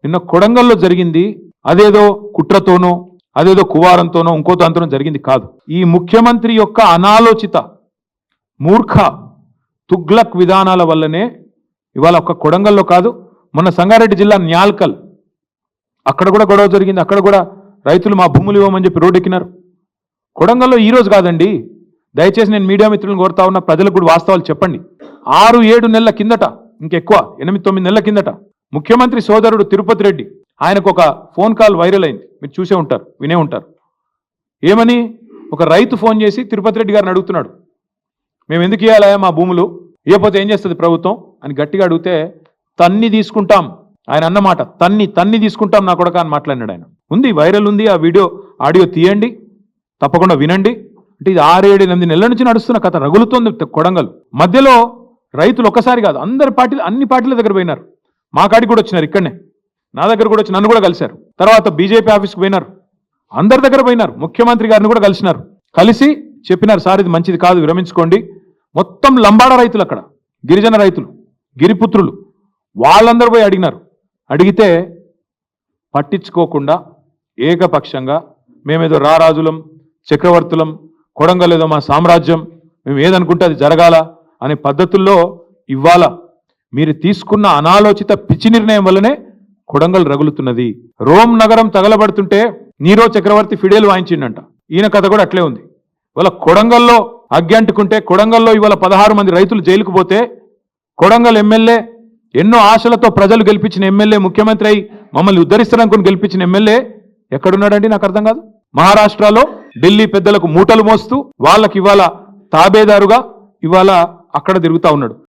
నిన్న కొడంగల్లో జరిగింది అదేదో కుట్రతోనో అదేదో కువారంతోనో ఇంకో దాంతోనో జరిగింది కాదు. ఈ ముఖ్యమంత్రి యొక్క అనాలోచిత మూర్ఖ తుగ్లక్ విధానాల వల్లనే ఇవాళ ఒక్క కొడంగల్లో కాదు, మొన్న సంగారెడ్డి జిల్లా న్యాల్కల్ అక్కడ కూడా గొడవ జరిగింది. అక్కడ కూడా రైతులు మా భూములు ఇవ్వమని చెప్పి రోడ్డు ఎక్కినారు. కొడంగల్లో ఈరోజు కాదండి, దయచేసి నేను మీడియా మిత్రులను కోరుతా ఉన్న, ప్రజలకు కూడా వాస్తవాలు చెప్పండి. 6-7 నెలల కిందట, ఇంకెక్కువ 8-9 నెలల కిందట ముఖ్యమంత్రి సోదరుడు తిరుపతి రెడ్డి ఆయనకు ఒక ఫోన్ కాల్ వైరల్ అయింది. మీరు చూసే ఉంటారు, వినే ఉంటారు. ఏమని? ఒక రైతు ఫోన్ చేసి తిరుపతి రెడ్డి గారిని అడుగుతున్నాడు, మేము ఎందుకు ఇవ్వాలా మా భూములు, ఇవ్వకపోతే ఏం చేస్తుంది ప్రభుత్వం అని గట్టిగా అడిగితే, తన్ని తీసుకుంటాం ఆయన అన్నమాట, తన్ని తీసుకుంటాం నా కొడక అని మాట్లాడినాడు ఆయన. ఉంది, వైరల్ ఉంది, ఆ వీడియో ఆడియో తీయండి, తప్పకుండా వినండి. అంటే ఇది 6-7-8 నెలల నుంచి నడుస్తున్న కథ, రగులుతోంది కొడంగల్. మధ్యలో రైతులు ఒక్కసారి కాదు, అన్ని పార్టీల దగ్గర పోయినారు. మా కాడికి కూడా వచ్చినారు, ఇక్కడనే నా దగ్గర కూడా వచ్చి నన్ను కూడా కలిశారు. తర్వాత బీజేపీ ఆఫీస్కి పోయినారు, అందరి దగ్గర పోయినారు, ముఖ్యమంత్రి గారిని కూడా కలిసినారు. కలిసి చెప్పినారు, సార్ ఇది మంచిది కాదు, విరమించుకోండి. మొత్తం లంబాడ రైతులు, అక్కడ గిరిజన రైతులు, గిరిపుత్రులు, వాళ్ళందరూ పోయి అడిగినారు. అడిగితే పట్టించుకోకుండా ఏకపక్షంగా మేమేదో రారాజులం, చక్రవర్తులం, కొడంగల్ ఏదో మా సామ్రాజ్యం, మేము ఏదనుకుంటే అది జరగాల అనే పద్ధతుల్లో ఇవాళ మీరు తీసుకున్న అనాలోచిత పిచ్చి నిర్ణయం వల్లనే కొడంగల్ రగులుతున్నది. రోమ్ నగరం తగలబడుతుంటే నీరో చక్రవర్తి ఫిడేలు వాయించిండంట. ఈయన కథ కూడా అట్లే ఉంది. ఇవాళ కొడంగల్లో అగ్గి అంటుకుంటే, కొడంగల్లో ఇవాళ 16 మంది రైతులు జైలుకు పోతే, కొడంగల్ ఎమ్మెల్యే ఎన్నో ఆశలతో ప్రజలు గెలిపించిన ఎమ్మెల్యే, ముఖ్యమంత్రి అయి మమ్మల్ని ఉద్ధరిస్తారనుకుని గెలిపించిన ఎమ్మెల్యే ఎక్కడున్నాడండి? నాకు అర్థం కాదు. మహారాష్ట్రలో ఢిల్లీ పెద్దలకు మూటలు మోస్తూ వాళ్ళకి ఇవాళ తాబేదారుగా ఇవాళ అక్కడ తిరుగుతా ఉన్నాడు.